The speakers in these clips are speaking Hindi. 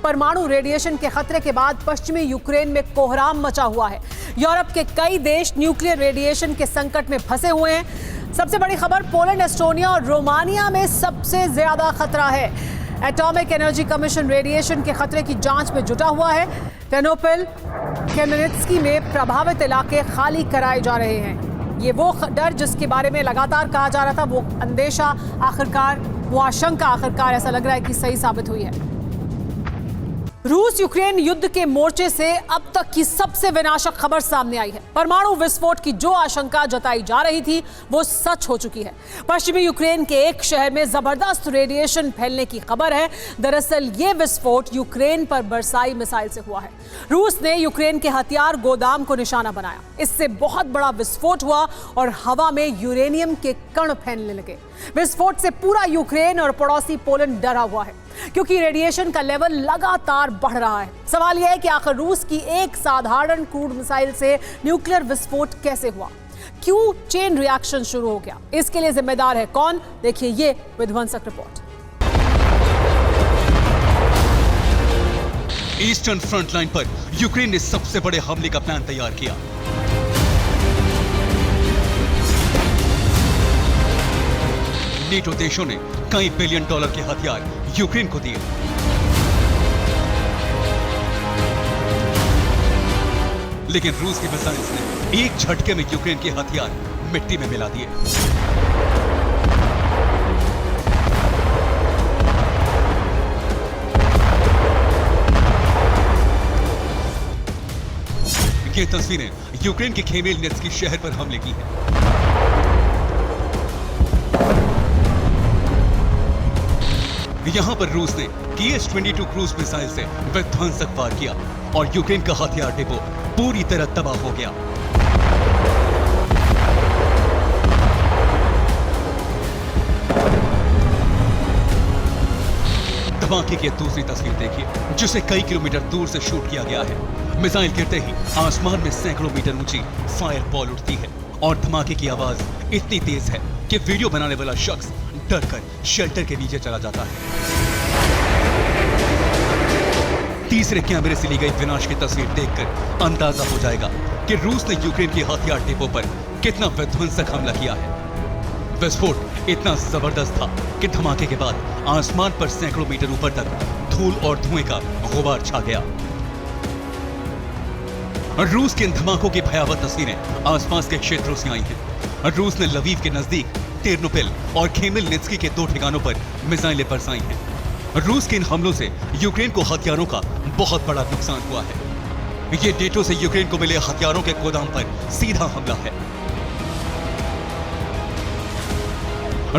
परमाणु रेडिएशन के खतरे के बाद पश्चिमी यूक्रेन में कोहराम मचा हुआ है। यूरोप के कई देश न्यूक्लियर रेडिएशन के संकट में फंसे हुए हैं। सबसे बड़ी खबर, पोलैंड, एस्टोनिया और रोमानिया में सबसे ज्यादा खतरा है। एटॉमिक एनर्जी कमीशन रेडिएशन के खतरे की जांच में जुटा हुआ है। टेर्नोपिल, खेमेल्नित्स्की में प्रभावित इलाके खाली कराए जा रहे हैं। ये वो डर जिसके बारे में लगातार कहा जा रहा था, वो अंदेशा आखिरकार, वो आशंका आखिरकार ऐसा लग रहा है कि सही साबित हुई है। रूस यूक्रेन युद्ध के मोर्चे से अब तक की सबसे विनाशक खबर सामने आई है। परमाणु विस्फोट की जो आशंका जताई जा रही थी वो सच हो चुकी है। पश्चिमी यूक्रेन के एक शहर में जबरदस्त रेडिएशन फैलने की खबर है। दरअसल ये विस्फोट यूक्रेन पर बरसाई मिसाइल से हुआ है। रूस ने यूक्रेन के हथियार गोदाम को निशाना बनाया। इससे बहुत बड़ा विस्फोट हुआ और हवा में यूरेनियम के कण फैलने लगे। विस्फोट से पूरा यूक्रेन और पड़ोसी पोलैंड डरा हुआ है, क्योंकि रेडिएशन का लेवल लगातार बढ़ रहा है। सवाल यह है कि आखिर रूस की एक साधारण क्रूड मिसाइल से न्यूक्लियर विस्फोट कैसे हुआ? क्यों चेन रिएक्शन शुरू हो गया? इसके लिए जिम्मेदार है कौन? देखिए ये विध्वंसक रिपोर्ट। ईस्टर्न फ्रंट लाइन पर यूक्रेन ने सबसे बड़े हमले का प्लान तैयार किया। नेटो देशों ने कई बिलियन डॉलर के हथियार यूक्रेन को दिए। लेकिन रूस की मिसाइल्स ने एक झटके में यूक्रेन के हथियार मिट्टी में मिला दिए। ये तस्वीरें यूक्रेन के खेमेल्नित्स्की शहर पर हमले की हैं। यहां पर रूस ने KS-22 क्रूज मिसाइल से विध्वंसक वार किया और यूक्रेन का हथियार डिपो पूरी तरह तबाह हो गया। धमाके की दूसरी तस्वीर देखिए, जिसे कई किलोमीटर दूर से शूट किया गया है। मिसाइल गिरते ही आसमान में सैकड़ों मीटर ऊंची फायर बॉल उठती है और धमाके की आवाज इतनी तेज है कि वीडियो बनाने वाला शख्स डरकर शेल्टर के नीचे चला जाता है। तीसरे कैमरे से ली गई विनाश की तस्वीर देखकर अंदाजा हो जाएगा कि रूस ने यूक्रेन के हथियार डिपो पर कितना विध्वंसक हमला किया है। विस्फोट इतना जबरदस्त था कि धमाके के बाद आसमान पर सैकड़ों मीटर ऊपर तक धूल और धुएं का गुबार छा गया। रूस के इन धमाकों की भयावह तस्वीरें आसपास के क्षेत्रों से आई हैं। रूस ने लवीव के नजदीक टेर्नोपिल और खेमेल्नित्स्की के 2 ठिकानों पर मिसाइलें बरसाई हैं। रूस के इन हमलों से यूक्रेन को हथियारों का बहुत बड़ा नुकसान हुआ है। ये नेटो से यूक्रेन को मिले हथियारों के गोदाम पर सीधा हमला है।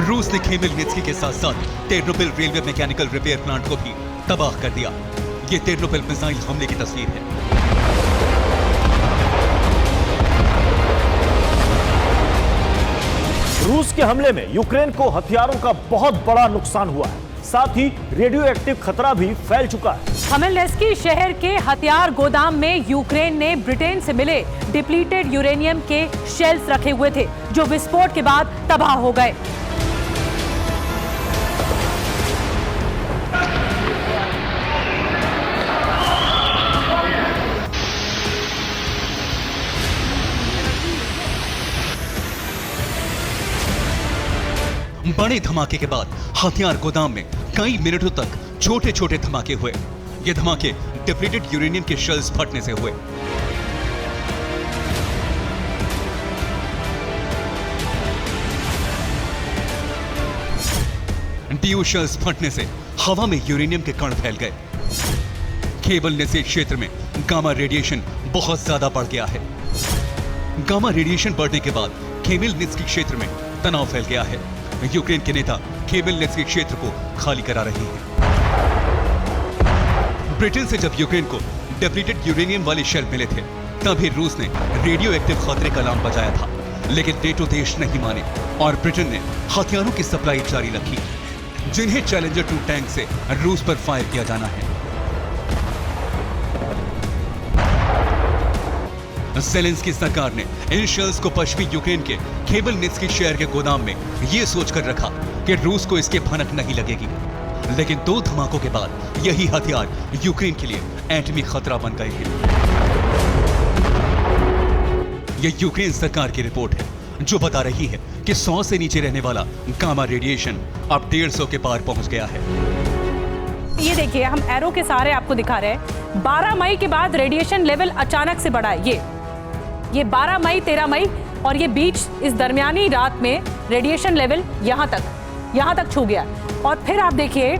रूस ने खेमेल्नित्स्की के साथ साथ Ternopil railway mechanical repair plant को भी तबाह कर दिया। ये टेर्नोपिल मिसाइल हमले की तस्वीर है। रूस के हमले में यूक्रेन को हथियारों का बहुत बड़ा नुकसान हुआ है, साथ ही रेडियो एक्टिव खतरा भी फैल चुका है। खेमेल्नित्स्की शहर के हथियार गोदाम में यूक्रेन ने ब्रिटेन से मिले डिप्लीटेड यूरेनियम के शेल्स रखे हुए थे, जो विस्फोट के बाद तबाह हो गए। बड़े धमाके के बाद हथियार गोदाम में कई मिनटों तक छोटे छोटे धमाके हुए। ये धमाके डिप्लीटेड यूरेनियम के शेल्स फटने से हुए। डीयू शेल्स फटने से हवा में यूरेनियम के कण फैल गए। खेमेल्नित्स्की क्षेत्र में गामा रेडिएशन बहुत ज्यादा बढ़ गया है। गामा रेडिएशन बढ़ने के बाद खेमेल्नित्स्की क्षेत्र में तनाव फैल गया है। यूक्रेन के नेता खेमेल्नित्स्की क्षेत्र को खाली करा रहे हैं। ब्रिटेन से जब यूक्रेन को डिप्लीटेड यूरेनियम वाले शेल मिले थे, तभी रूस ने रेडियो एक्टिव खतरे का अलार्म बजाया था। लेकिन नेटो देश नहीं माने और ब्रिटेन ने हथियारों की सप्लाई जारी रखी, जिन्हें चैलेंजर 2 टैंक से रूस पर फायर किया जाना है। ज़ेलेंस्की सरकार ने इन शेल्स को पश्चिमी यूक्रेन के खेमेल्नित्स्की शहर के गोदाम में यह सोचकर रखा कि रूस को इसके भनक नहीं लगेगी। लेकिन 2 धमाकों के बाद यही हथियार यूक्रेन के लिए एटमी खतरा बन गए हैं। यह यूक्रेन सरकार की रिपोर्ट है जो बता रही है कि 100 से नीचे रहने वाला गामा रेडिएशन अब 150 के पार पहुंच गया है। ये देखिए, हम एरो के सहारे आपको दिखा रहे हैं। 12 मई के बाद रेडिएशन लेवल अचानक से बढ़ा है। ये 12 मई, 13 मई और ये बीच इस दरमियानी रात में रेडिएशन लेवल यहाँ तक छू गया। और फिर आप देखिए,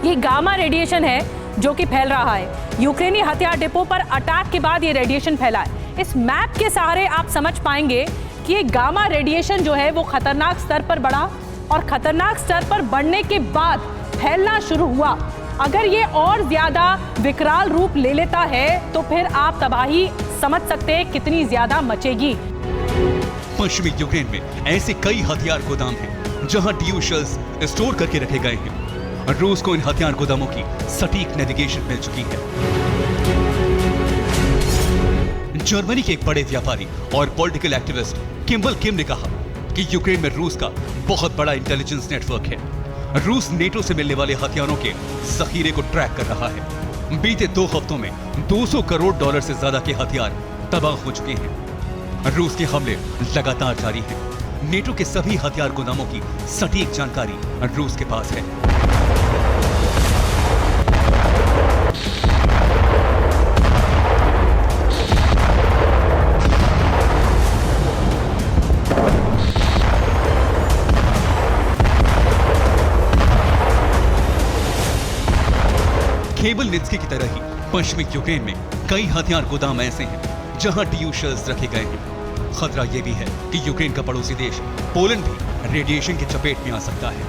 ये गामा रेडिएशन है जो कि फैल रहा है। यूक्रेनी हथियार डिपो पर अटैक के बाद ये रेडिएशन फैला है। इस मैप के सहारे आप समझ पाएंगे कि ये गामा रेडिएशन जो है वो खतरनाक स्तर पर बढ़ा और खतरनाक स्तर पर बढ़ने के बाद फैलना शुरू हुआ। अगर ये और ज्यादा विकराल रूप ले लेता है तो फिर आप तबाही समझ सकते हैं कितनी ज्यादा मचेगी। पश्चिमी यूक्रेन में ऐसे कई हथियार गोदाम हैं जहां डीयू शेल्स स्टोर करके रखे गए हैं। रूस को इन हथियार गोदामों की सटीक नेविगेशन मिल चुकी है। जर्मनी के एक बड़े व्यापारी और पॉलिटिकल एक्टिविस्ट किम्बल किम ने कहा कि यूक्रेन में रूस का बहुत बड़ा इंटेलिजेंस नेटवर्क है। रूस नेटो से मिलने वाले हथियारों के जखीरे को ट्रैक कर रहा है। बीते 2 हफ्तों में $200 करोड़ से ज्यादा के हथियार तबाह हो चुके हैं। रूस के हमले लगातार जारी हैं। नेटो के सभी हथियार गोदामों की सटीक जानकारी रूस के पास है। खेमेलनित्स्की की तरह ही पश्चिमी यूक्रेन में कई हथियार गोदाम ऐसे हैं जहां डीयू शेल्स रखे गए हैं। खतरा यह भी है कि यूक्रेन का पड़ोसी देश पोलैंड भी रेडिएशन की चपेट में आ सकता है।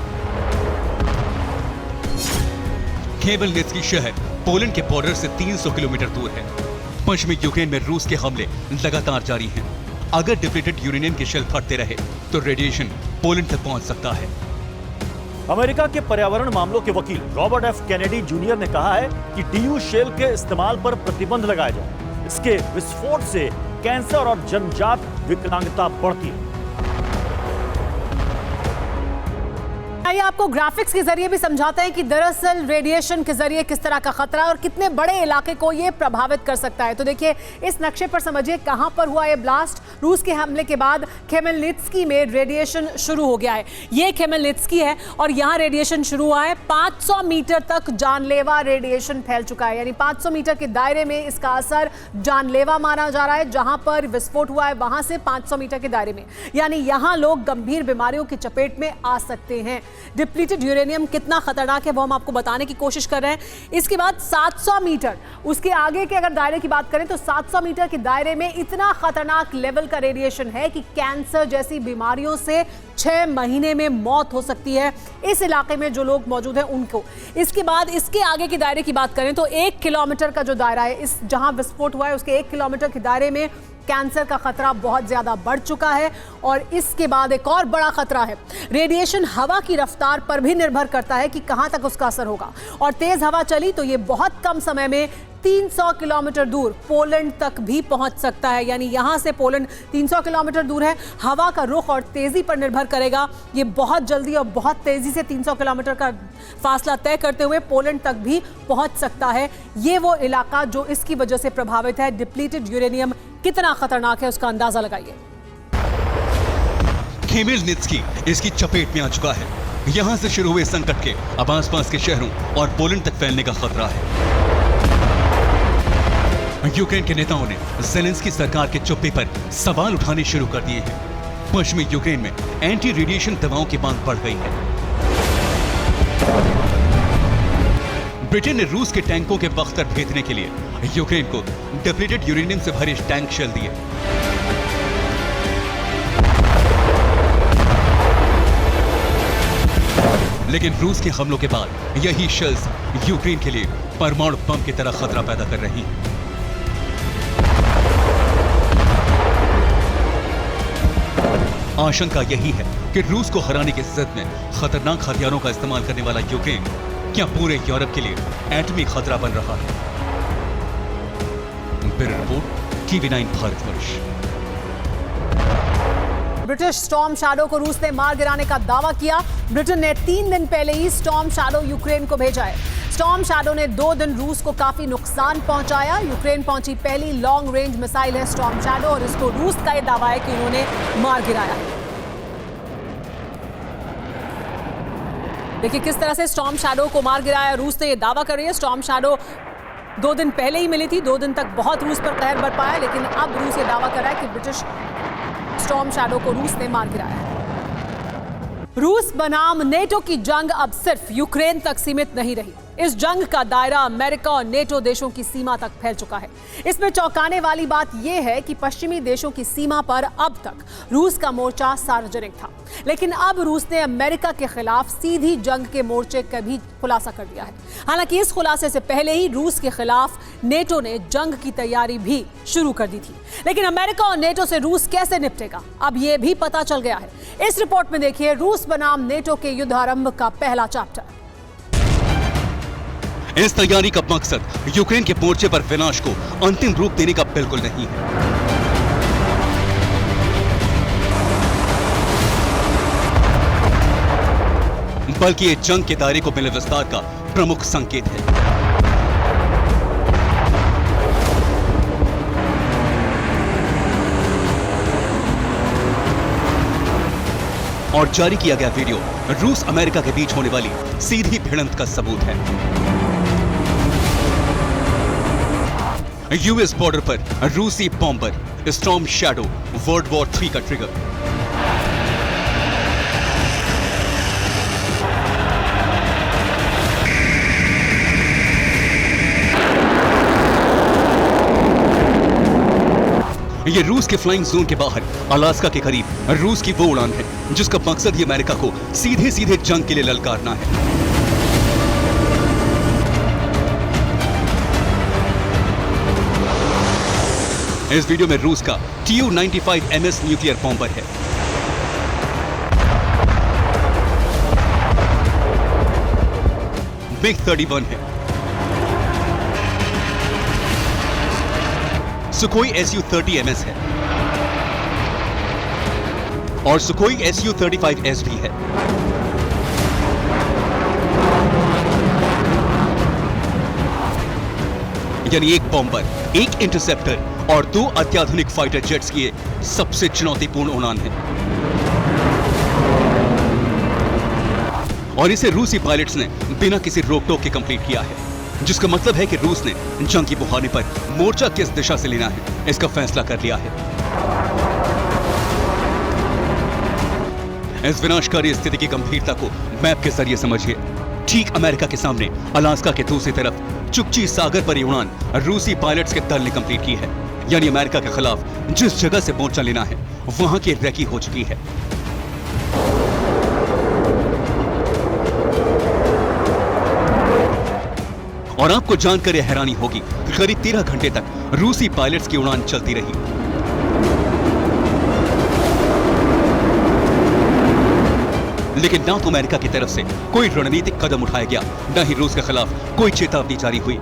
खेमेलनित्स्की शहर पोलैंड के बॉर्डर से 300 किलोमीटर दूर है। पश्चिमी यूक्रेन में रूस के हमले लगातार जारी हैं। अगर डिप्लीटेड यूरेनियम के शेल फटते रहे तो रेडिएशन पोलैंड तक पहुंच सकता है। अमेरिका के पर्यावरण मामलों के वकील रॉबर्ट एफ कैनेडी जूनियर ने कहा है कि डीयू शेल के इस्तेमाल पर प्रतिबंध लगाया जाए। इसके विस्फोट से कैंसर और जन्मजात विकलांगता बढ़ती है। आइए आपको ग्राफिक्स के जरिए भी समझाते हैं कि दरअसल रेडिएशन के जरिए किस तरह का खतरा है और कितने बड़े इलाके को ये प्रभावित कर सकता है। तो देखिए, इस नक्शे पर समझिए कहां पर हुआ ये ब्लास्ट। रूस के हमले के बाद खेमेलनित्स्की में रेडिएशन शुरू हो गया है। ये खेमेलनित्स्की है और यहाँ रेडिएशन शुरू हुआ है। 500 मीटर तक जानलेवा रेडिएशन फैल चुका है, यानी 500 मीटर के दायरे में इसका असर जानलेवा माना जा रहा है। जहां पर विस्फोट हुआ है वहां से 500 मीटर के दायरे में, यानी यहाँ लोग गंभीर बीमारियों की चपेट में आ सकते हैं। डिप्लीटेड यूरेनियम कितना खतरनाक है वो हम आपको बताने की कोशिश कर रहे हैं। इसके बाद 700 मीटर, उसके आगे के अगर दायरे की बात करें तो 700 मीटर के दायरे में इतना खतरनाक लेवल का रेडिएशन है कि कैंसर जैसी बीमारियों से 6 महीने में मौत हो सकती है इस इलाके में जो लोग मौजूद हैं उनको। इसके बाद इसके आगे के दायरे की बात करें तो 1 किलोमीटर का जो दायरा है, इस जहां विस्फोट हुआ है उसके 1 किलोमीटर के दायरे में कैंसर का खतरा बहुत ज्यादा बढ़ चुका है। और इसके बाद एक और बड़ा खतरा है, रेडिएशन हवा की रफ्तार पर भी निर्भर करता है कि कहां तक उसका असर होगा। और तेज हवा चली तो ये बहुत कम समय में 300 किलोमीटर दूर पोलैंड तक भी पहुंच सकता है, यानी यहां से पोलैंड 300 किलोमीटर दूर है। हवा का रुख और तेजी पर निर्भर करेगा। ये बहुत जल्दी और बहुत तेजी से 300 किलोमीटर का फासला तय करते हुए पोलैंड तक भी पहुंच सकता है। ये वो इलाका जो इसकी वजह से प्रभावित है। डिप्लीटेड यूरेनियम कितना खतरनाक है उसका अंदाजा लगाइए। खेमेलनित्स्की इसकी चपेट में आ चुका है। यहां से शुरू हुए संकट के अब आसपास के शहरों और पोलैंड तक फैलने का खतरा है। यूक्रेन के नेताओं ने ज़ेलेंस्की सरकार के चुप्पे पर सवाल उठाने शुरू कर दिए हैं। पश्चिमी यूक्रेन में एंटी रेडिएशन दवाओं की मांग बढ़ गई है। ब्रिटेन ने रूस के टैंकों के बख्तर भेजने के लिए यूक्रेन को डिप्लीटेड यूरेनियम से भरे टैंक शेल दिए। लेकिन रूस के हमलों के बाद यही शेल्स यूक्रेन के लिए परमाणु बम की तरह खतरा पैदा कर रही हैं। आशंका यही है कि रूस को हराने की जिद में खतरनाक हथियारों का इस्तेमाल करने वाला यूक्रेन क्या पूरे यूरोप के लिए एटमी खतरा बन रहा है। Bureau report, TV9 Bharatvarsh. British storm shadow को रूस ने मार गिराने का दावा किया। ब्रिटेन ने 3 दिन पहले ही स्टॉर्म शैडो यूक्रेन को भेजा है। स्टॉर्म शैडो ने 2 दिन रूस को काफी नुकसान पहुंचाया। यूक्रेन पहुंची पहली लॉन्ग रेंज मिसाइल है स्टॉर्म शैडो और इसको रूस का यह दावा है कि उन्होंने मार गिराया। देखिए किस तरह से स्टॉर्म शैडो को मार गिराया रूस ने, यह दावा कर रही है। स्टॉर्म शैडो 2 दिन पहले ही मिली थी, 2 दिन तक बहुत रूस पर कहर बरपाया, लेकिन अब रूस ये दावा कर रहा है कि ब्रिटिश स्टॉर्म शैडो को रूस ने मार गिराया है। रूस बनाम नेटो की जंग अब सिर्फ यूक्रेन तक सीमित नहीं रही। इस जंग का दायरा अमेरिका और नेटो देशों की सीमा तक फैल चुका है। इसमें चौंकाने वाली बात यह है कि पश्चिमी देशों की सीमा पर अब तक रूस का मोर्चा सार्वजनिक था, लेकिन अब रूस ने अमेरिका के खिलाफ सीधी जंग के मोर्चे का भी खुलासा कर दिया है। हालांकि इस खुलासे से पहले ही रूस के खिलाफ नेटो ने जंग की तैयारी भी शुरू कर दी थी, लेकिन अमेरिका और नेटो से रूस कैसे निपटेगा अब यह भी पता चल गया है। इस रिपोर्ट में देखिए रूस बनाम नेटो के युद्ध आरंभ का पहला चैप्टर। इस तैयारी का मकसद यूक्रेन के मोर्चे पर विनाश को अंतिम रूप देने का बिल्कुल नहीं है, बल्कि ये जंग के दायरे को मिले विस्तार का प्रमुख संकेत है। और जारी किया गया वीडियो रूस अमेरिका के बीच होने वाली सीधी भिड़ंत का सबूत है। यूएस बॉर्डर पर रूसी bomber storm shadow world war 3 का ट्रिगर। ये रूस के फ्लाइंग जोन के बाहर अलास्का के करीब रूस की वो उड़ान है जिसका मकसद ये अमेरिका को सीधे सीधे जंग के लिए ललकारना है। इस वीडियो में रूस का Tu-95MS न्यूक्लियर बॉम्बर है। MiG-31 है, सुखोई Su-30MS है और सुखोई Su-35S भी है। यानी एक बॉम्बर, एक इंटरसेप्टर और 2 अत्याधुनिक फाइटर जेट्स की सबसे चुनौतीपूर्ण उड़ान है। और इसे रूसी पायलट्स ने बिना किसी रोक टोक के कंप्लीट किया है, जिसका मतलब है कि रूस ने जंग की बुहानी पर मोर्चा किस दिशा से लेना है इसका फैसला कर लिया है। इस विनाशकारी स्थिति की गंभीरता को मैप के जरिए समझिए। ठीक अमेरिका के सामने अलास्का के दूसरी तरफ चुकची सागर पर यह उड़ान रूसी पायलट्स के दल ने कंप्लीट की है। यानी अमेरिका के खिलाफ जिस जगह से मोर्चा लेना है वहां की रेकी हो चुकी है। और आपको जानकर यह हैरानी होगी कि करीब 13 घंटे तक रूसी पायलट्स की उड़ान चलती रही। लेकिन ना तो अमेरिका की तरफ से कोई रणनीतिक कदम उठाया गया, न ही रूस के खिलाफ कोई चेतावनी जारी हुई।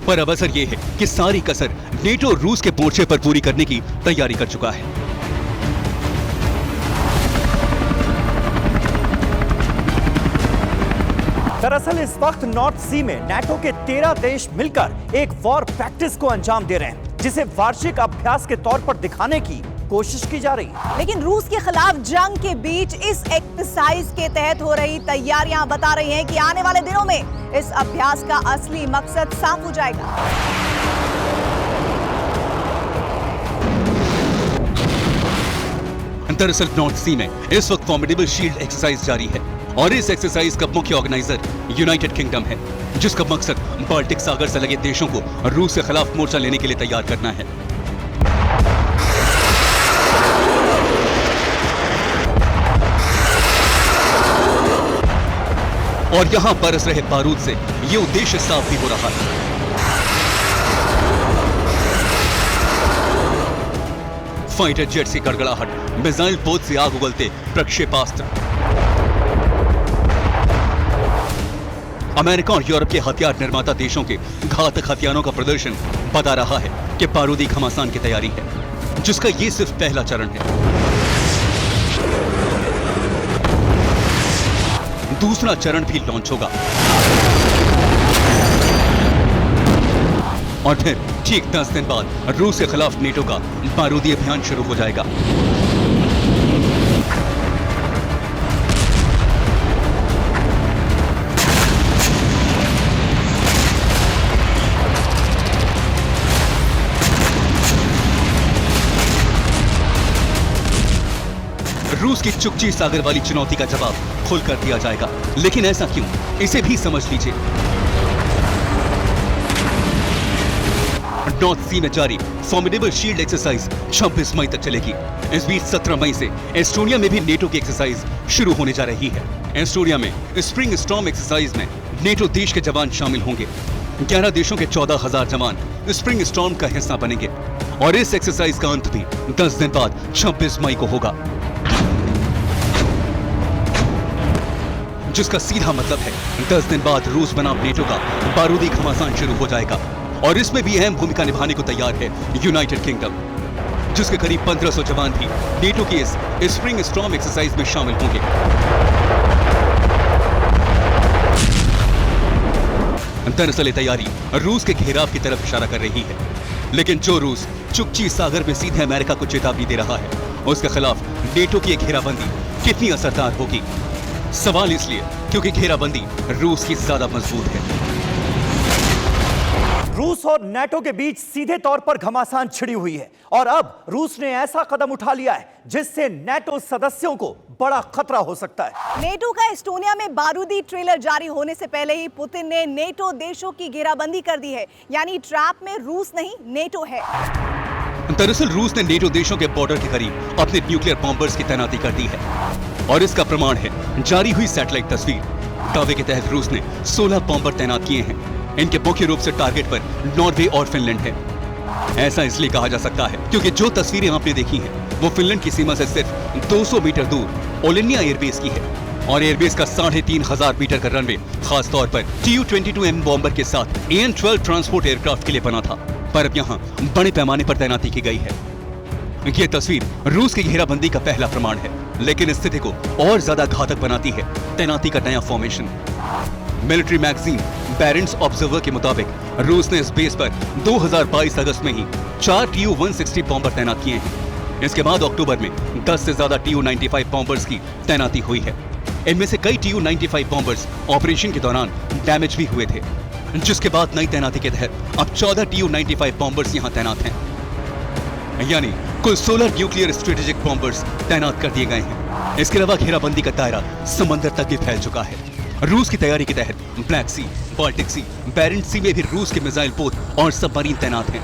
पर अब असर यह है कि सारी कसर नेटो रूस के मोर्चे पर पूरी करने की तैयारी कर चुका है। दरअसल इस वक्त नॉर्थ सी में नाटो के 13 देश मिलकर एक वॉर प्रैक्टिस को अंजाम दे रहे हैं, जिसे वार्षिक अभ्यास के तौर पर दिखाने की कोशिश की जा रही है। लेकिन रूस के खिलाफ जंग के बीच इस एक्सरसाइज के तहत हो रही तैयारियां बता रही हैं कि आने वाले दिनों में इस अभ्यास का असली मकसद साफ हो जाएगा। दरअसल नॉर्थ सी में इस वक्त फॉर्मिडेबल शील्ड एक्सरसाइज जारी है और इस एक्सरसाइज का मुख्य ऑर्गेनाइजर यूनाइटेड किंगडम है, जिसका मकसद बाल्टिक सागर से लगे देशों को रूस के खिलाफ मोर्चा लेने के लिए तैयार करना है। और यहां बरस रहे बारूद से ये उद्देश्य साफ भी हो रहा है। फाइटर जेट्स की गड़गड़ाहट, मिसाइल पोत से आग उगलते प्रक्षेपास्त्र, अमेरिका और यूरोप के हथियार निर्माता देशों के घातक हथियारों का प्रदर्शन बता रहा है कि बारूदी घमासान की तैयारी है, जिसका ये सिर्फ पहला चरण है। दूसरा चरण भी लॉन्च होगा और फिर ठीक 10 दिन बाद रूस के खिलाफ नेटो का बारूदी अभियान शुरू हो जाएगा। रूस की चुकची सागर वाली चुनौती का जवाब खुलकर दिया जाएगा, लेकिन ऐसा क्यों, इसे भी समझ लीजिए। नॉर्थ सी में जारी फॉर्मिडेबल शील्ड एक्सरसाइज 26 मई तक चलेगी। इस बीच 17 मई से एस्टोनिया में भी नेटो की एक्सरसाइज शुरू होने जा रही है। एस्टोनिया में स्प्रिंग स्टॉर्म एक्सरसाइज में नेटो देश के जवान शामिल होंगे। 11 देशों के 14,000 जवान स्प्रिंग स्टॉर्म का हिस्सा बनेंगे और इस एक्सरसाइज का अंत भी 10 दिन बाद 26 मई को होगा, जिसका सीधा मतलब है 10 दिन बाद रूस बनाम नेटो का बारूदी घमासान शुरू हो जाएगा। और इसमें भी अहम भूमिका निभाने को तैयार है यूनाइटेड किंगडम, जिसके करीब 1500 जवान भी नेटो की इस स्प्रिंग स्टॉर्म एक्सरसाइज में शामिल होंगे। दरअसल ये तैयारी रूस के घेराव की तरफ इशारा कर रही है, लेकिन जो रूस चुकची सागर में सीधे अमेरिका को चेतावनी दे रहा है, उसके खिलाफ नेटो की घेराबंदी कितनी असरदार होगी? सवाल इसलिए क्योंकि घेराबंदी रूस की ज्यादा मजबूत है। रूस और नाटो के बीच सीधे तौर पर घमासान छिड़ी हुई है और अब रूस ने ऐसा कदम उठा लिया है जिससे नाटो सदस्यों को बड़ा खतरा हो सकता है। नेटो का एस्टोनिया में बारूदी ट्रेलर जारी होने से पहले ही पुतिन ने नेटो देशों की घेराबंदी कर दी है, यानी ट्रैप में रूस नहीं नेटो है। दरअसल रूस ने नेटो देशों के बॉर्डर के करीब अपने न्यूक्लियर बॉम्बर्स की तैनाती कर दी है और इसका प्रमाण है जारी हुई सैटेलाइट तस्वीर। दावे के तहत रूस ने 16 बॉम्बर तैनात किए हैं। इनके मुख्य रूप से टारगेट पर नॉर्वे और फिनलैंड है। ऐसा इसलिए कहा जा सकता है क्योंकि जो तस्वीरें आपने देखी हैं वो फिनलैंड की सीमा से सिर्फ 200 मीटर दूर ओलेनिया एयरबेस की है और एयरबेस का 3500 मीटर का रनवे खास तौर पर Tu-22M बॉम्बर के साथ AN-12 ट्रांसपोर्ट एयरक्राफ्ट के लिए बना था, पर अब यहाँ बड़े पैमाने पर तैनाती की गई है। ये तस्वीर रूस की घेराबंदी का पहला प्रमाण है, लेकिन स्थिति को और ज्यादा घातक बनाती है तैनाती का नया formation. Military magazine Barents observer के मुताबिक रूस ने इस बेस पर 2022 अगस्त में ही 4 Tu-160 बॉम्बर तैनात किए हैं। इसके बाद अक्टूबर में 10 से ज्यादा Tu-95 बॉम्बर्स की तैनाती हुई है। इनमें से कई Tu-95 बॉम्बर्स ऑपरेशन के दौरान डैमेज भी हुए थे, जिसके बाद नई तैनाती के तहत अब 14 Tu-95 बॉम्बर्स यहां तैनात हैं, यानी कुल 16 न्यूक्लियर स्ट्रेटेजिक बॉम्बर्स तैनात कर दिए गए हैं। इसके अलावा घेराबंदी का दायरा समंदर तक भी फैल चुका है। रूस की तैयारी के तहत ब्लैक सी, बाल्टिक सी, बैरेंट्स सी में भी रूस के मिसाइल पोत और सबमरीन तैनात हैं,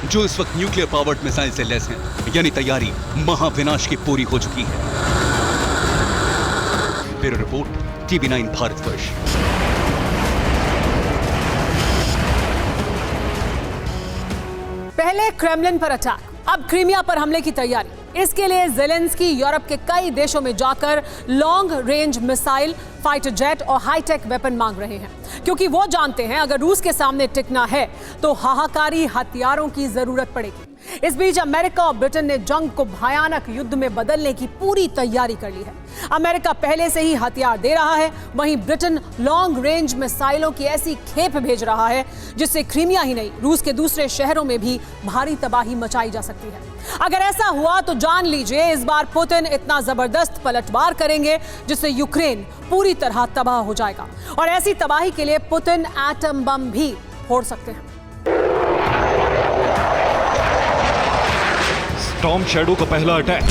जो इस वक्त न्यूक्लियर पावर्ड मिसाइल से लैस हैं, यानी तैयारी महाविनाश की पूरी हो चुकी है। Bureau report, TV9 Bharatvarsh. पहले क्रेमलिन पर अटैक, अब क्रीमिया पर हमले की तैयारी। इसके लिए जेलेंस्की यूरोप के कई देशों में जाकर long range missile, fighter jet और हाईटेक वेपन मांग रहे हैं, क्योंकि वो जानते हैं अगर रूस के सामने टिकना है तो हाहाकारी हथियारों की जरूरत पड़ेगी। इस बीच अमेरिका और ब्रिटेन ने जंग को भयानक युद्ध में बदलने की पूरी तैयारी कर ली है। अमेरिका पहले से ही हथियार दे रहा है, वहीं ब्रिटेन लॉन्ग रेंज मिसाइलों की ऐसी खेप भेज रहा है जिससे क्रीमिया ही नहीं, रूस के दूसरे शहरों में भी भारी तबाही मचाई जा सकती है। अगर ऐसा हुआ तो जान लीजिए इस बार पुतिन इतना जबरदस्त पलटवार करेंगे जिससे यूक्रेन पूरी तरह तबाह हो जाएगा, और ऐसी तबाही के लिए पुतिन एटम बम भी फोड़ सकते हैं। स्टॉर्म शैडो का पहला अटैक।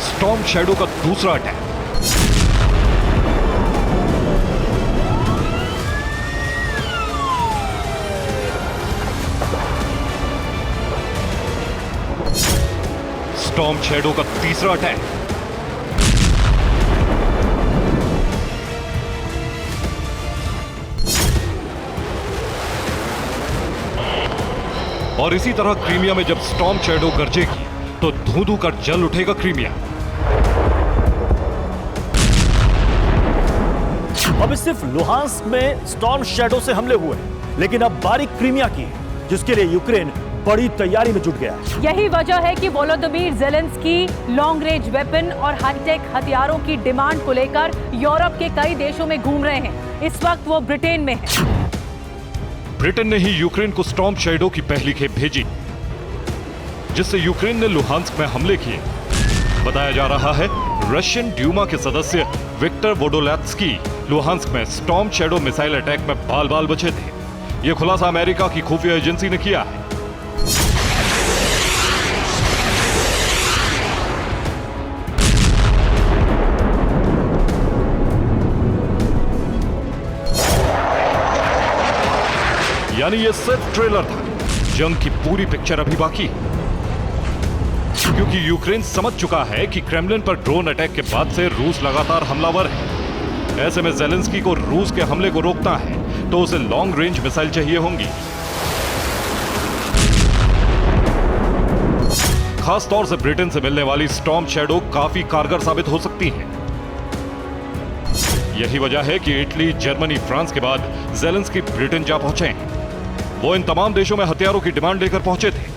स्टॉर्म शैडो का दूसरा अटैक। स्टॉर्म शैडो का तीसरा अटैक। और इसी तरह क्रीमिया में जब स्टॉर्म शैडो गरजेगी तो धू-धू कर जल उठेगा क्रीमिया। अभी सिर्फ लुहांस्क में स्टॉर्म शैडो से हमले हुए हैं, लेकिन अब बारी क्रीमिया की है, जिसके लिए यूक्रेन बड़ी तैयारी में जुट गया है। यही वजह है कि Volodymyr Zelensky long range weapon और हाईटेक हथियारों की डिमांड को लेकर यूरोप के कई देशों में घूम रहे हैं। इस वक्त वो ब्रिटेन में है। ब्रिटेन ने ही यूक्रेन को स्टॉर्म शैडो की पहली खेप भेजी, जिससे यूक्रेन ने लुहांस्क में हमले किए। बताया जा रहा है रशियन ड्यूमा के सदस्य विक्टर वोडोलैत्स्की लुहांस्क में स्टॉर्म शैडो मिसाइल अटैक में बाल बाल बचे थे। यह खुलासा अमेरिका की खुफिया एजेंसी ने किया है। यानी यह सिर्फ ट्रेलर था, जंग की पूरी पिक्चर अभी बाकी है। क्योंकि यूक्रेन समझ चुका है कि क्रेमलिन पर ड्रोन अटैक के बाद से रूस लगातार हमलावर है। ऐसे में ज़ेलेंस्की को रूस के हमले को रोकना है तो उसे लॉन्ग रेंज मिसाइल चाहिए होंगी। खास तौर से ब्रिटेन से मिलने वाली स्टॉर्म शैडो काफी कारगर साबित हो सकती है। यही वजह है कि इटली, जर्मनी, फ्रांस के बाद ज़ेलेंस्की ब्रिटेन जा पहुंचे हैं। वो इन तमाम देशों में हथियारों की डिमांड लेकर पहुंचे थे।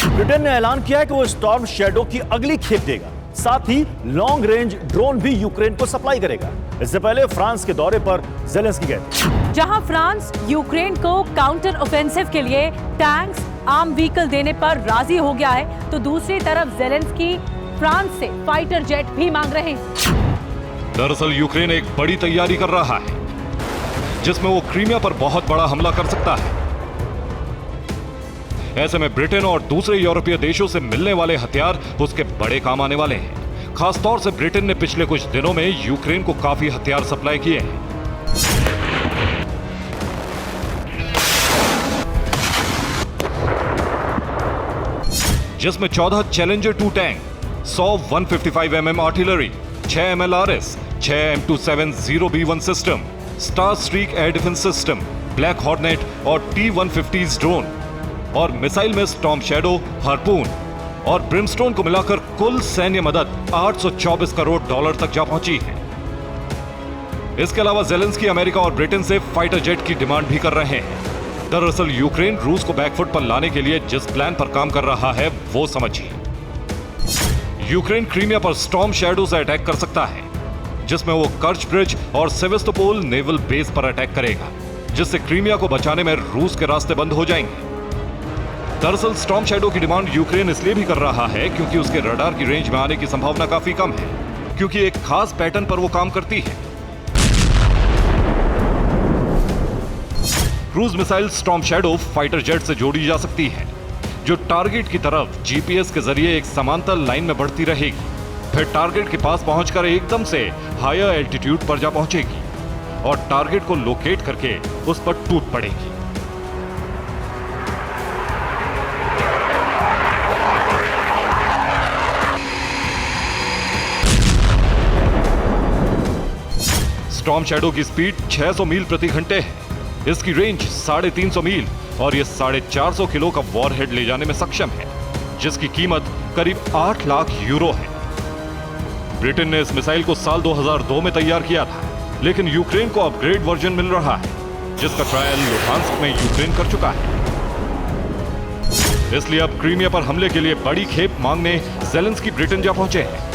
ब्रिटेन ने ऐलान किया है कि वो स्टॉर्म शैडो की अगली खेप देगा, साथ ही लॉन्ग रेंज ड्रोन भी यूक्रेन को सप्लाई करेगा। इससे पहले फ्रांस के दौरे पर ज़ेलेंस्की गए थे। जहां फ्रांस यूक्रेन को काउंटर ऑफेंसिव के लिए टैंक्स, आर्म व्हीकल देने पर राजी हो गया है, तो दूसरी तरफ ज़ेलेंस्की फ्रांस से फाइटर जेट भी मांग रहे हैं। दरअसल यूक्रेन एक बड़ी तैयारी कर रहा है, जिसमें वो क्रीमिया पर बहुत बड़ा हमला कर सकता है। ऐसे में ब्रिटेन और दूसरे यूरोपीय देशों से मिलने वाले हथियार उसके बड़े काम आने वाले हैं। खासतौर से ब्रिटेन ने पिछले कुछ दिनों में यूक्रेन को काफी हथियार सप्लाई किए हैं। जिसमें 14 challenger 2 tank, 100 155 mm artillery, 6 MLRS, 6 M270B1 system, star streak air defence system, black hornet और T-150 ड्रोन और मिसाइल में स्टॉर्म शैडो, हार्पून और ब्रिमस्टोन को मिलाकर कुल सैन्य मदद $824 करोड़ तक जा पहुंची है। इसके अलावा ज़ेलेंस्की अमेरिका और ब्रिटेन से फाइटर जेट की डिमांड भी कर रहे हैं। दरअसल यूक्रेन रूस को बैकफुट पर लाने के लिए जिस प्लान पर काम कर रहा है वो समझिए। यूक्रेन क्रीमिया पर स्टॉर्म शैडो से अटैक कर सकता है, जिसमें वो कर्च ब्रिज और सेवेस्तोपोल नेवल बेस पर अटैक करेगा, जिससे क्रीमिया को बचाने में रूस के रास्ते बंद हो जाएंगे। दरअसल स्टॉर्म शैडो की डिमांड यूक्रेन इसलिए भी कर रहा है क्योंकि उसके रडार की रेंज में आने की संभावना काफी कम है, क्योंकि एक खास पैटर्न पर वो काम करती है। Cruise missile storm shadow fighter jet से जोड़ी जा सकती है, जो टारगेट की तरफ जीपीएस के जरिए एक समांतर लाइन में बढ़ती रहेगी, फिर टारगेट के पास पहुंचकर एकदम से हायर एल्टीट्यूड पर जा पहुंचेगी और टारगेट को लोकेट करके उस पर टूट पड़ेगी। स्टॉर्म शैडो की स्पीड 600 मील प्रति घंटे है। इसकी रेंज 350 मील और ये 450 किलो का वॉरहेड ले जाने में सक्षम है, जिसकी कीमत करीब 8 लाख यूरो है। ब्रिटेन ने इस मिसाइल को साल 2002 में तैयार किया था, लेकिन यूक्रेन को अपग्रेड वर्जन मिल रहा है, जिसका ट्रायल लुहांस्क में यूक्रेन कर चुका है। इसलिए अब क्रीमिया पर हमले के लिए बड़ी खेप मांगने ज़ेलेंस्की ब्रिटेन जा पहुंचे हैं।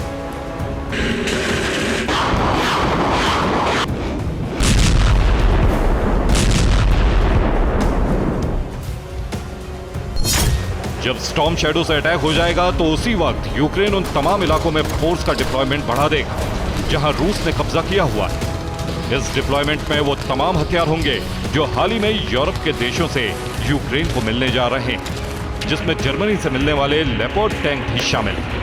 जब स्टॉर्म शैडो से अटैक हो जाएगा तो उसी वक्त यूक्रेन उन तमाम इलाकों में फोर्स का डिप्लॉयमेंट बढ़ा देगा जहां रूस ने कब्जा किया हुआ है। इस डिप्लॉयमेंट में वो तमाम हथियार होंगे जो हाल ही में यूरोप के देशों से यूक्रेन को मिलने जा रहे हैं, जिसमें जर्मनी से मिलने वाले लेपर्ड टैंक भी शामिल हैं।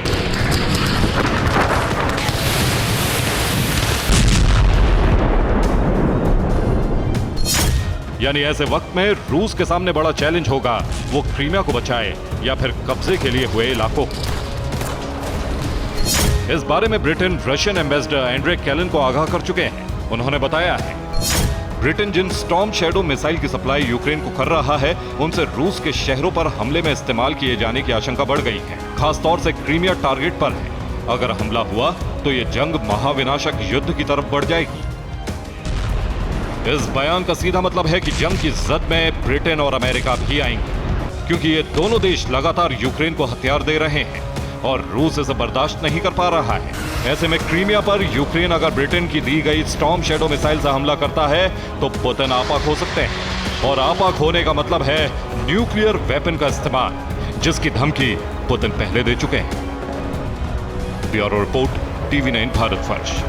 यानी ऐसे वक्त में रूस के सामने बड़ा चैलेंज होगा वो क्रीमिया को बचाए या फिर कब्जे के लिए हुए इलाकों को। इस बारे में ब्रिटेन रशियन एम्बेसडर एंड्रे कैलन को आगाह कर चुके हैं। उन्होंने बताया है, ब्रिटेन जिन स्टॉर्म शैडो मिसाइल की सप्लाई यूक्रेन को कर रहा है, उनसे रूस के शहरों पर हमले में इस्तेमाल किए जाने की आशंका बढ़ गई है। खासतौर से क्रीमिया टारगेट पर है। अगर हमला हुआ तो ये जंग महाविनाशक युद्ध की तरफ बढ़ जाएगी। इस बयान का सीधा मतलब है कि जंग की जद में ब्रिटेन और अमेरिका भी आएंगे, क्योंकि ये दोनों देश लगातार यूक्रेन को हथियार दे रहे हैं और रूस इसे बर्दाश्त नहीं कर पा रहा है। ऐसे में क्रीमिया पर यूक्रेन अगर ब्रिटेन की दी गई स्टॉर्म शैडो मिसाइल से हमला करता है तो पुतिन आपाक हो सकते हैं, और आपाक होने का मतलब है न्यूक्लियर वेपन का इस्तेमाल, जिसकी धमकी पुतिन पहले दे चुके हैं। ब्यूरो रिपोर्ट, TV9 भारत फर्श।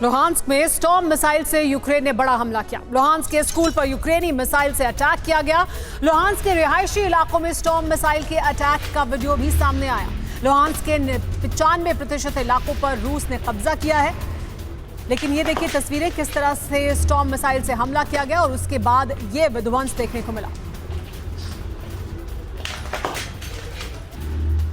लुहांस्क में स्टॉर्म मिसाइल से यूक्रेन ने बड़ा हमला किया। लुहांस्क के स्कूल पर यूक्रेनी मिसाइल से अटैक किया गया। लुहांस्क के रिहायशी इलाकों में स्टॉर्म मिसाइल के अटैक का वीडियो भी सामने आया। लुहांस्क के 95% इलाकों पर रूस ने कब्जा किया है। लेकिन ये देखिए तस्वीरें, किस तरह से स्टॉर्म मिसाइल से हमला किया गया और उसके बाद ये विध्वंस देखने को मिला।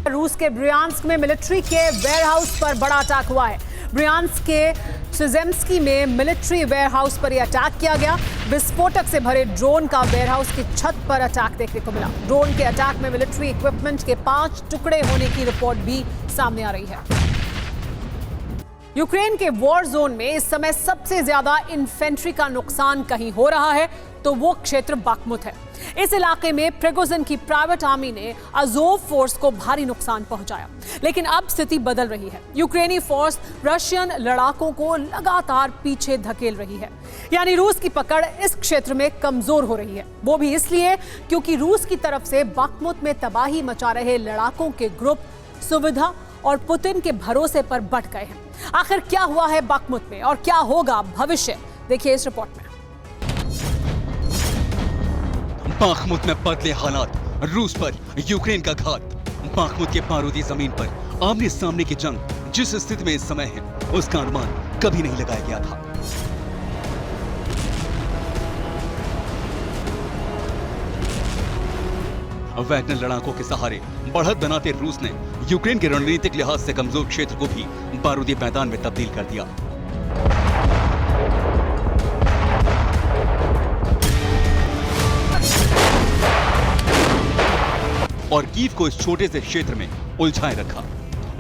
रूस के ब्रियांस्क में मिलिट्री के वेयरहाउस पर बड़ा अटैक हुआ है। ब्रियांस्क के सुजेम्स्की में मिलिट्री वेयरहाउस पर यह अटैक किया गया। विस्फोटक से भरे ड्रोन का वेयरहाउस की छत पर अटैक देखने को मिला। ड्रोन के अटैक में मिलिट्री इक्विपमेंट के 5 टुकड़े होने की रिपोर्ट भी सामने आ रही है। यूक्रेन के वॉर जोन में इस समय सबसे ज्यादा इन्फेंट्री का नुकसान कहीं हो रहा है तो वो क्षेत्र बाखमुत है। इस इलाके में प्रिगोजिन की प्राइवेट आर्मी ने अज़ोव फोर्स को भारी नुकसान पहुंचाया, लेकिन अब स्थिति बदल रही है। यूक्रेनी फोर्स रशियन लड़ाकों को लगातार पीछे धकेल रही है, यानी रूस की पकड़ इस क्षेत्र में कमजोर हो रही है। वो भी इसलिए क्योंकि रूस की तरफ से बाखमुत में तबाही मचा रहे लड़ाकों के ग्रुप सुविधा और पुतिन के भरोसे पर बट गए हैं। आखिर क्या हुआ है बाखमुत में और क्या होगा भविष्य, देखिए इस रिपोर्ट में। बाखमुत में बदले हालात, रूस पर यूक्रेन का घात। बाखमुत के बारूदी जमीन पर आमने सामने की जंग जिस स्थिति में इस समय है, उसका अनुमान कभी नहीं लगाया गया था। वैगनर लड़ाकों के सहारे बढ़त बनाते रूस ने यूक्रेन के रणनीतिक लिहाज से कमजोर क्षेत्र को भी बारूदी मैदान में तब्दील कर दिया। और कीव को इस छोटे से क्षेत्र में उलझाए रखा।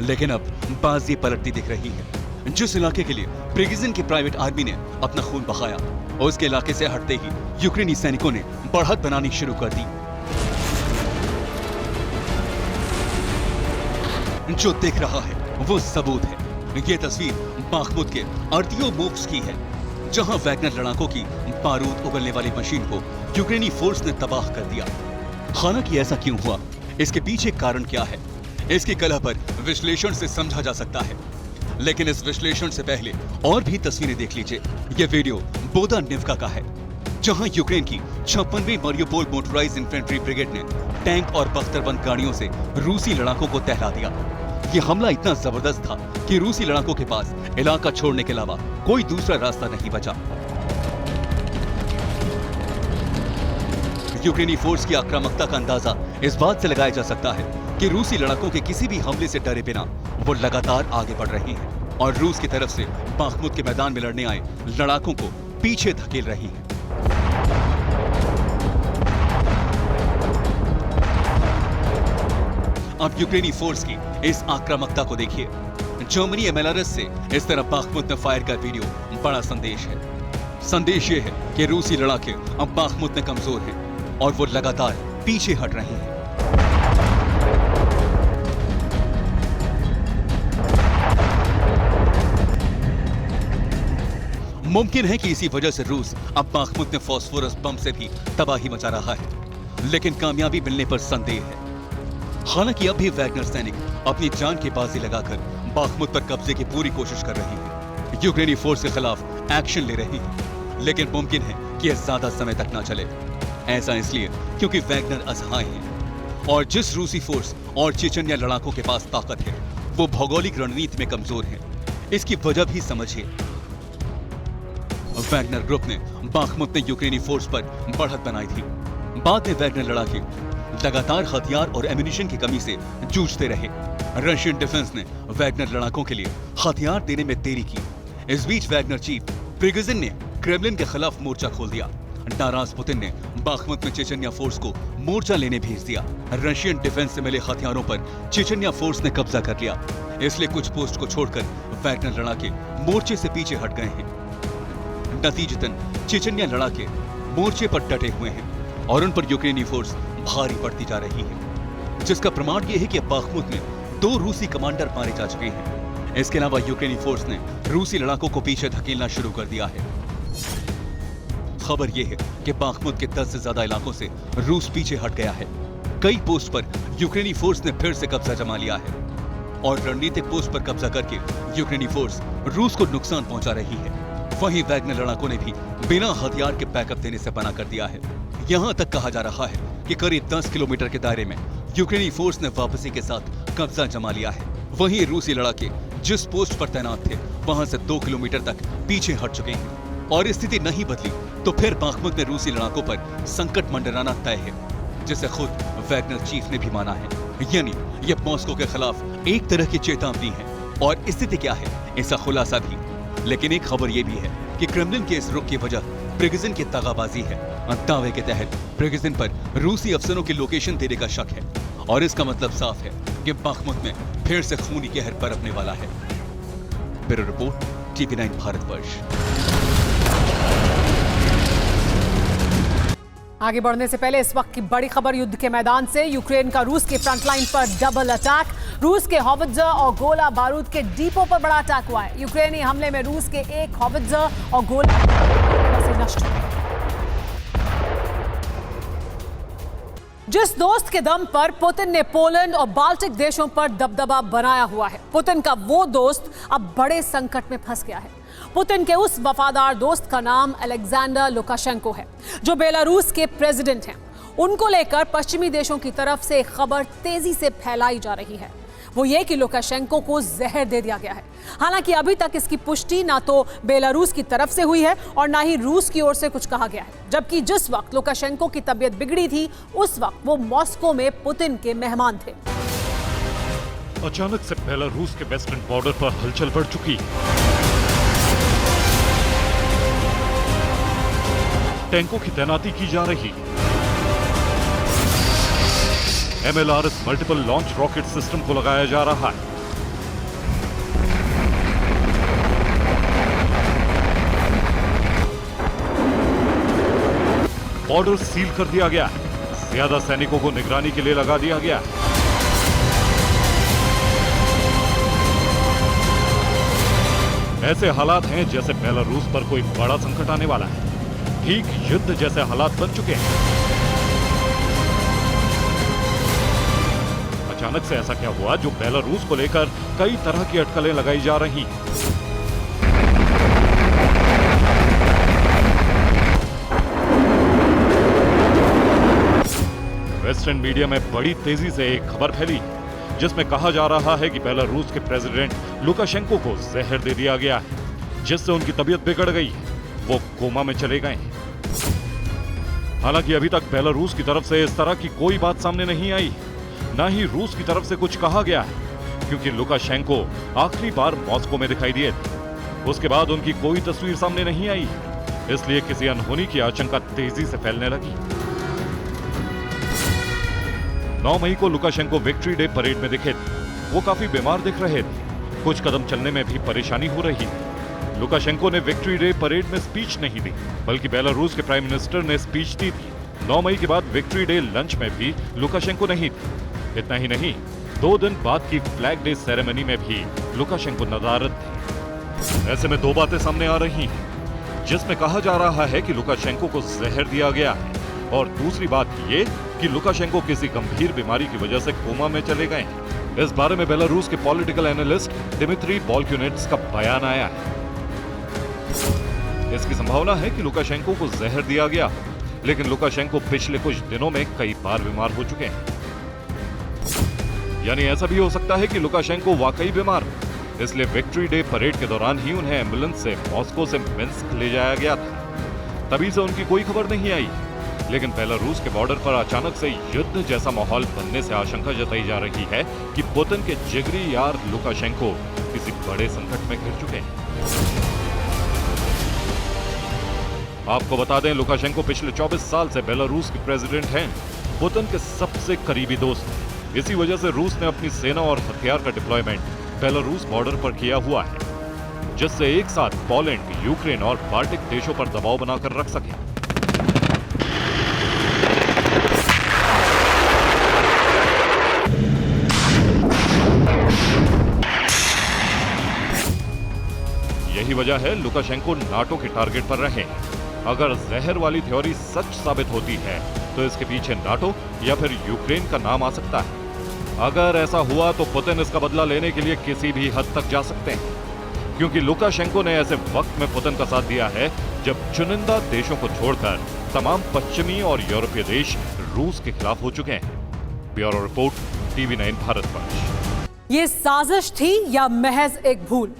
लेकिन अब बाजी पलटती दिख रही है। जिस इलाके के लिए प्रिगोजिन की प्राइवेट आर्मी ने अपना खून बहाया, उसके इलाके से हटते ही यूक्रेनी सैनिकों ने बढ़त बनानी शुरू कर दी। जो दिख रहा है वो सबूत है। ये तस्वीर बाखमुत के अर्तियोमोव्स्क की है, जहां वैगनर लड़ाकों की बारूद उगलने वाली मशीन को यूक्रेनी फोर्स ने तबाह कर दिया। हालांकि ऐसा क्यों हुआ, इसके पीछे कारण क्या है, इसकी कलह पर विश्लेषण से समझा जा सकता है। लेकिन इस विश्लेषण से पहले और भी तस्वीरें देख लीजिए। यह वीडियो बोदानिव्का का है, जहां यूक्रेन की 56वीं मारियोपोल मोटराइज्ड इन्फेंट्री ब्रिगेड ने टैंक और बख्तरबंद गाड़ियों से रूसी लड़ाकों को टहला दिया। यह हमला इतना जबरदस्त था कि रूसी लड़ाकों के पास इलाका छोड़ने के अलावा कोई दूसरा रास्ता नहीं बचा। यूक्रेनी फोर्स की आक्रामकता का अंदाजा इस बात से लगाया जा सकता है कि रूसी लड़ाकों के किसी भी हमले से डरे बिना वो लगातार आगे बढ़ रहे हैं और रूस की तरफ से बाखमुत के मैदान में लड़ने आए लड़ाकों को पीछे धकेल रही हैं। अब यूक्रेनी फोर्स की इस आक्रामकता को देखिए। जर्मनी MLRS से इस तरह बाखमुत में फायर का वीडियो बड़ा संदेश है। संदेश ये है कि रूसी लड़ाके अब बाखमुत में कमजोर हैं और वो लगातार पीछे हट रहे हैं। मुमकिन है कि इसी वजह से रूस अब बाखमुत में फास्फोरस बम से भी तबाही मचा रहा है, लेकिन कामयाबी मिलने पर संदेह है। हालांकि अब भी वैगनर सैनिक अपनी जान की बाजी लगाकर बाखमुत पर कब्जे की पूरी कोशिश कर रहे हैं। यूक्रेनी फोर्स के खिलाफ एक्शन ले रही है, लेकिन मुमकिन है कि यह ज्यादा समय तक ना चले। ऐसा इसलिए क्योंकि वैगनर असहाय हैं और जिस रूसी फोर्स और चेचनिया लड़ाकों के पास ताकत है वो भौगोलिक रणनीति में कमजोर है। इसकी वजह भी समझिए। वैगनर ग्रुप ने बाखमुत में यूक्रेनी फोर्स पर बढ़त बनाई थी। बाद में वैगनर लड़ाके लगातार हथियार और एम्यूनिशन की कमी से जूझते रहे। रशियन डिफेंस ने वैगनर लड़ाकों के लिए हथियार देने में देरी की। इस बीच वैगनर चीफ प्रिगोजिन ने क्रेमलिन के खिलाफ मोर्चा खोल दिया। नाराज पुतिन ने बाखमुत में चेचनिया फोर्स को मोर्चा लेने भेज दिया। रशियन डिफेंस से मिले हथियारों पर चेचनिया फोर्स ने कब्जा कर लिया, इसलिए कुछ पोस्ट को छोड़कर वैगनर लड़ाके मोर्चे से पीछे हट गए हैं। नतीजतन चेचन्या लड़ाके मोर्चे पर डटे हुए हैं और उन पर यूक्रेनी फोर्स भारी पड़ती जा रही है, जिसका प्रमाण यह है कि बाखमुत में 2 रूसी कमांडर मारे जा चुके हैं। इसके अलावा यूक्रेनी फोर्स ने रूसी लड़ाकों को पीछे धकेलना शुरू कर दिया है। खबर यह है कि बाखमुत के 10 से ज्यादा इलाकों से रूस पीछे हट गया है। कई पोस्ट पर यूक्रेनी फोर्स ने फिर से कब्जा जमा लिया है और रणनीतिक पोस्ट पर कब्जा करके यूक्रेनी फोर्स रूस को नुकसान पहुंचा रही है। वहीं वैगनर लड़ाकों ने भी बिना हथियार के बैकअप देने से मना कर दिया है। यहां तक कहा जा रहा है कि करीब 10 किलोमीटर के दायरे में यूक्रेनी फोर्स ने वापसी के साथ कब्जा जमा लिया है। वहीं रूसी लड़ाके जिस पोस्ट पर तैनात थे वहां से 2 किलोमीटर तक पीछे हट चुके हैं और स्थिति नहीं बदली तो फिर बाखमुत में रूसी लड़ाकों पर संकट मंडराना तय है, जिसे खुद वैगनर चीफ ने भी माना है। यानी ये मॉस्को के खिलाफ एक तरह की चेतावनी है और स्थिति क्या है इसका खुलासा भी। लेकिन एक खबर यह भी है कि क्रेमलिन के इस रुख की वजह प्रिगोजिन की दगाबाजी है। दावे के तहत प्रिगोजिन पर रूसी अफसरों की लोकेशन देने का शक है और इसका मतलब साफ है कि बाखमुत में फिर से खूनी कहर बरपने वाला है। Bureau report, TV9 Bharatvarsh. आगे बढ़ने से पहले इस वक्त की बड़ी खबर युद्ध के मैदान से। यूक्रेन का रूस के फ्रंटलाइन पर डबल अटैक। रूस के हॉवित्जर और गोला बारूद के डिपो पर बड़ा अटैक हुआ है। यूक्रेनी हमले में रूस के एक हॉवित्जर और गोला से नष्ट हुए। जिस दोस्त के दम पर पुतिन ने पोलैंड और बाल्टिक देशों पर दबदबा बनाया हुआ है, पुतिन का वो दोस्त अब बड़े संकट में फंस गया है। पुतिन के उस वफादार दोस्त का नाम अलेक्जेंडर लुकाशेंको है, जो बेलारूस के प्रेसिडेंट हैं। उनको लेकर पश्चिमी देशों की तरफ से खबर तेजी से फैलाई जा रही है, वो ये कि लुकाशेंको को जहर दे दिया गया है। हालांकि अभी तक इसकी पुष्टि ना तो बेलारूस की तरफ से हुई है और ना ही रूस की ओर से कुछ कहा गया है। जबकि जिस वक्त लुकाशेंको की तबीयत बिगड़ी थी उस वक्त वो मॉस्को में पुतिन के मेहमान थे। अचानक से बेलारूस के वेस्टर्न बॉर्डर पर हलचल बढ़ चुकी है। टैंकों की तैनाती की जा रही है। MLRS multiple launch rocket system को लगाया जा रहा है। बॉर्डर सील कर दिया गया है। ज्यादा सैनिकों को निगरानी के लिए लगा दिया गया है। ऐसे हालात हैं जैसे बेलारूस पर कोई बड़ा संकट आने वाला है। ठीक युद्ध जैसे हालात बन चुके हैं। अचानक से ऐसा क्या हुआ जो बेलारूस को लेकर कई तरह की अटकलें लगाई जा रही हैं। वेस्टर्न मीडिया में बड़ी तेजी से एक खबर फैली जिसमें कहा जा रहा है कि बेलारूस के प्रेसिडेंट लुकाशेंको को जहर दे दिया गया है, जिससे उनकी तबीयत बिगड़ गई है। वो कोमा में चले गए हैं। हालांकि अभी तक बेलारूस की तरफ से इस तरह की कोई बात सामने नहीं आई, ना ही रूस की तरफ से कुछ कहा गया है, क्योंकि लुकाशेंको आखिरी बार मॉस्को में दिखाई दिए थे। उसके बाद उनकी कोई तस्वीर सामने नहीं आई, इसलिए किसी अनहोनी की आशंका तेजी से फैलने लगी। 9 मई को लुकाशेंको विक्ट्री डे परेड में दिखे थे। वो काफी बीमार दिख रहे थे, कुछ कदम चलने में भी परेशानी हो रही थी। लुकाशेंको ने विक्ट्री डे परेड में स्पीच नहीं दी, बल्कि बेलारूस के प्राइम मिनिस्टर ने स्पीच दी थी। 9 मई के बाद विक्ट्री डे लंच में भी लुकाशेंको नहीं थे। इतना ही नहीं, 2 दिन बाद की फ्लैग डे सेरेमनी में भी लुकाशेंको नदारद थे। ऐसे में 2 बातें सामने आ रही हैं, जिसमें कहा जा रहा है कि लुकाशेंको को जहर दिया गया है, और दूसरी बात ये कि लुकाशेंको किसी गंभीर बीमारी की वजह से कोमा में चले गए हैं। इस बारे में बेलारूस के पॉलिटिकल एनालिस्ट दिमित्री बॉल्क्यूनेट्स का बयान आया है। इसकी संभावना है कि लुकाशेंको को जहर दिया गया, लेकिन लुकाशेंको पिछले कुछ दिनों में कई बार बीमार हो चुके हैं। यानी ऐसा भी हो सकता है कि लुकाशेंको वाकई बीमार, इसलिए विक्ट्री डे परेड के दौरान ही उन्हें एम्बुलेंस से मॉस्को से मिन्स्क ले जाया गया था। तभी से उनकी कोई खबर नहीं आई। लेकिन बेलारूस के बॉर्डर पर अचानक से युद्ध जैसा माहौल बनने से आशंका जताई जा रही है कि पुतिन के जिगरी यार लुकाशेंको किसी बड़े संकट में घिर चुके हैं। आपको बता दें, लुकाशेंको पिछले 24 साल से बेलारूस के प्रेसिडेंट हैं, पुतिन के सबसे करीबी दोस्त। इसी वजह से रूस ने अपनी सेना और हथियार का डिप्लॉयमेंट बेलारूस बॉर्डर पर किया हुआ है। जिससे एक साथ पोलैंड, यूक्रेन और बाल्टिक देशों पर दबाव बनाकर रख सके। यही वजह है लुकाशेंको नाटो के टारगेट पर रहे। अगर जहर वाली थ्योरी सच साबित होती है तो इसके पीछे नाटो या फिर यूक्रेन का नाम आ सकता है। अगर ऐसा हुआ तो पुतिन इसका बदला लेने के लिए किसी भी हद तक जा सकते हैं, क्योंकि लुकाशेंको ने ऐसे वक्त में पुतिन का साथ दिया है जब चुनिंदा देशों को छोड़कर तमाम पश्चिमी और यूरोपीय देश रूस के खिलाफ हो चुके हैं। Bureau report, TV9 Bharatvarsh. ये साजिश थी या महज एक भूल?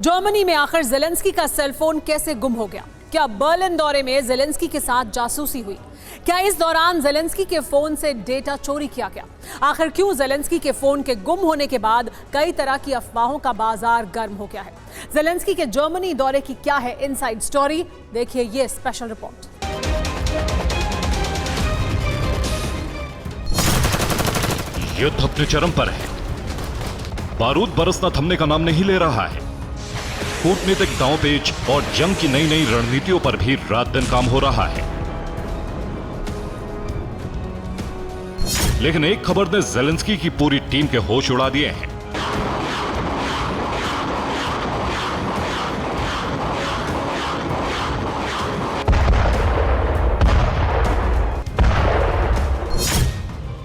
जर्मनी में आखिर जेलेंस्की का सेलफोन कैसे गुम हो गया? क्या बर्लिन दौरे में जेलेंस्की के साथ जासूसी हुई? क्या इस दौरान जेलेंस्की के फोन से डेटा चोरी किया गया? आखिर क्यों जेलेंस्की के फोन के गुम होने के बाद कई तरह की अफवाहों का बाजार गर्म हो गया है? जेलेंस्की के जर्मनी दौरे की क्या है इनसाइड स्टोरी? देखिए ये स्पेशल रिपोर्ट। युद्ध अपने चरम पर है। बारूद बरसना थमने का नाम नहीं ले रहा है। कूटनीतिक दांवपेच और जंग की नई नई रणनीतियों पर भी रात दिन काम हो रहा है। लेकिन एक खबर ने जेलेंस्की की पूरी टीम के होश उड़ा दिए हैं।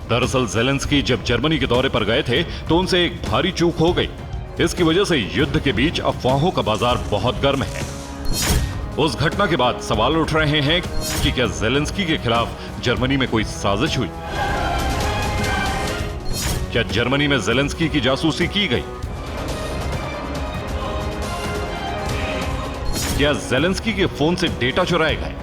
दरअसल जेलेंस्की जब जर्मनी के दौरे पर गए थे तो उनसे एक भारी चूक हो गई। इसकी वजह से युद्ध के बीच अफवाहों का बाजार बहुत गर्म है। उस घटना के बाद सवाल उठ रहे हैं कि क्या जेलेंस्की के खिलाफ जर्मनी में कोई साजिश हुई? क्या जर्मनी में जेलेंस्की की जासूसी की गई? क्या जेलेंस्की के फोन से डेटा चुराए गए?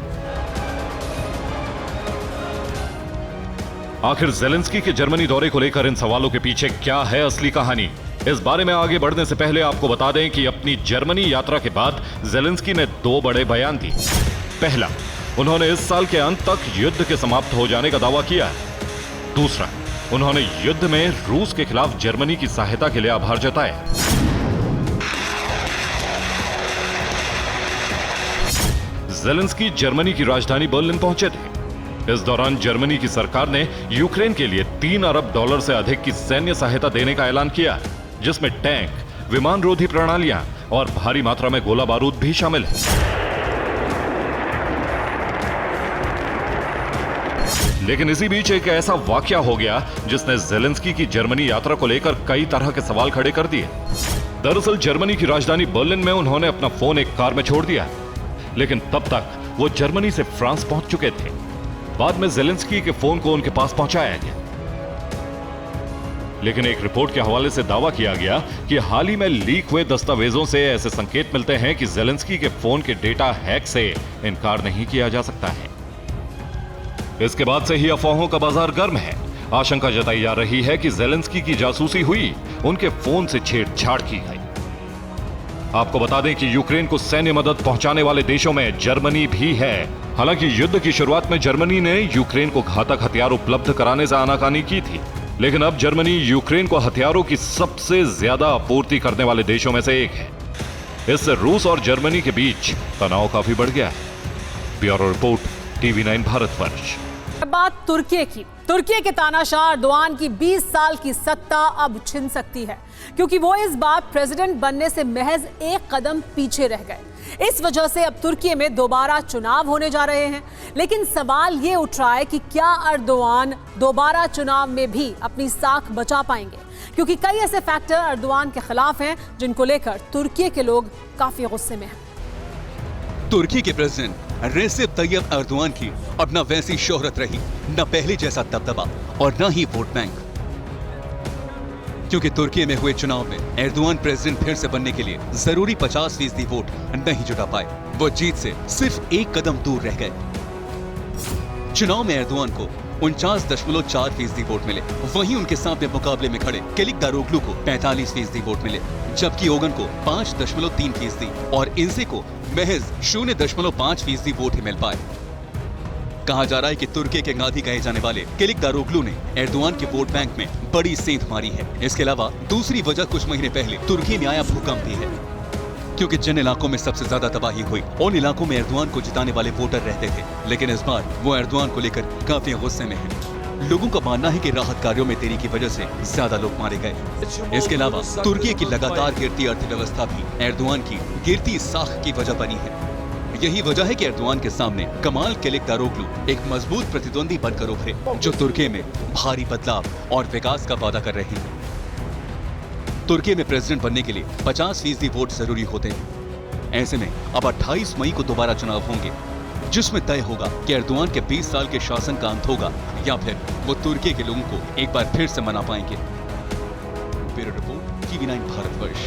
आखिर जेलेंस्की के जर्मनी दौरे को लेकर इन सवालों के पीछे क्या है असली कहानी? इस बारे में आगे बढ़ने से पहले आपको बता दें कि अपनी जर्मनी यात्रा के बाद जेलेंस्की ने 2 बड़े बयान दिए। पहला, उन्होंने इस साल के अंत तक युद्ध के समाप्त हो जाने का दावा किया है। दूसरा, उन्होंने युद्ध में रूस के खिलाफ जर्मनी की सहायता के लिए आभार जताया। जेलेंस्की जर्मनी की राजधानी बर्लिन पहुंचे थे। इस दौरान जर्मनी की सरकार ने यूक्रेन के लिए $3 अरब से अधिक की सैन्य सहायता देने का ऐलान किया, जिसमें टैंक, विमान रोधी प्रणालियां और भारी मात्रा में गोला बारूद भी शामिल है। लेकिन इसी बीच एक ऐसा वाकया हो गया जिसने जेलेंस्की की जर्मनी यात्रा को लेकर कई तरह के सवाल खड़े कर दिए। दरअसल जर्मनी की राजधानी बर्लिन में उन्होंने अपना फोन एक कार में छोड़ दिया, लेकिन तब तक वो जर्मनी से फ्रांस पहुंच चुके थे। बाद में जेलेंस्की के फोन को उनके पास पहुंचाया गया, लेकिन एक रिपोर्ट के हवाले से दावा किया गया कि हाल ही में लीक हुए दस्तावेजों से ऐसे संकेत मिलते हैं कि जेलेंस्की के फोन के डेटा हैक से इनकार नहीं किया जा सकता है। इसके बाद से ही अफवाहों का बाजार गर्म है। आशंका जताई जा रही है कि जेलेंस्की की जासूसी हुई, उनके फोन से छेड़छाड़ की गई। आपको बता दें कि यूक्रेन को सैन्य मदद पहुंचाने वाले देशों में जर्मनी भी है। हालांकि युद्ध की शुरुआत में जर्मनी ने यूक्रेन को घातक हथियार उपलब्ध कराने से आनाकानी की थी, लेकिन अब जर्मनी यूक्रेन को हथियारों की सबसे ज्यादा आपूर्ति करने वाले देशों में से एक है। इससे रूस और जर्मनी के बीच तनाव काफी बढ़ गया है। Bureau report, TV9 Bharatvarsh. बात तुर्की की। तुर्की के तानाशाह अर्दोआन की 20 साल की सत्ता अब छिन सकती है, क्योंकि वो इस बार प्रेसिडेंट बनने से महज एक कदम पीछे रह गए। इस वजह से अब तुर्की में दोबारा चुनाव होने जा रहे हैं। लेकिन सवाल ये उठ रहा है कि क्या अर्दोआन दोबारा चुनाव में भी अपनी साख बचा पाएंगे, क्योंकि कई ऐसे फैक्टर अर्दोआन के खिलाफ हैं जिनको लेकर तुर्की के लोग काफी गुस्से में हैं। तुर्की के प्रेसिडेंट रेसिप तैयब अर्दोआन की अब न वैसी शोहरत रही, न पहले जैसा दबदबा और न ही वोट बैंक, क्योंकि तुर्की में हुए चुनाव में एर्दोआन प्रेसिडेंट फिर से बनने के लिए जरूरी 50% वोट नहीं जुटा पाए। वो जीत से सिर्फ एक कदम दूर रह गए। चुनाव में एर्दोआन को 49.4% वोट मिले, वहीं उनके सामने मुकाबले में खड़े किलिकदारोग्लू को 45% वोट मिले, जबकि ओगन को 5.3% और इनसे को महज 0.5% वोट ही मिल पाए। कहा जा रहा है कि तुर्की के गांधी कहे जाने वाले किलिकदारोग्लू ने एर्दोआन के वोट बैंक में बड़ी सेंध मारी है। इसके अलावा दूसरी वजह कुछ महीने पहले तुर्की में आया भूकंप भी है। क्योंकि जिन इलाकों में सबसे ज्यादा तबाही हुई उन इलाकों में एर्दोआन को जिताने वाले वोटर रहते थे, लेकिन इस बार वो एर्दोआन को लेकर काफी गुस्से में हैं। लोगों का मानना है कि राहत कार्यों में देरी की वजह से ज्यादा लोग मारे गए। इसके अलावा तुर्की की लगातार गिरती अर्थव्यवस्था भी एर्दोआन की गिरती साख की वजह बनी है। यही वजह है कि एर्दोआन के सामने कमाल किलिचदारोग्लू एक मजबूत प्रतिद्वंदी बनकर उभरे, जो तुर्की में भारी बदलाव और विकास का वादा कर रहे हैं। तुर्की में प्रेसिडेंट बनने के लिए 50% वोट जरूरी होते हैं। ऐसे में अब 28 मई को दोबारा चुनाव होंगे, जिसमें तय होगा कि एर्दोआन के 20 साल के शासन का अंत होगा या फिर वो तुर्की के लोगों को एक बार फिर से मना पाएंगे। Bureau report, TV9 Bharatvarsh.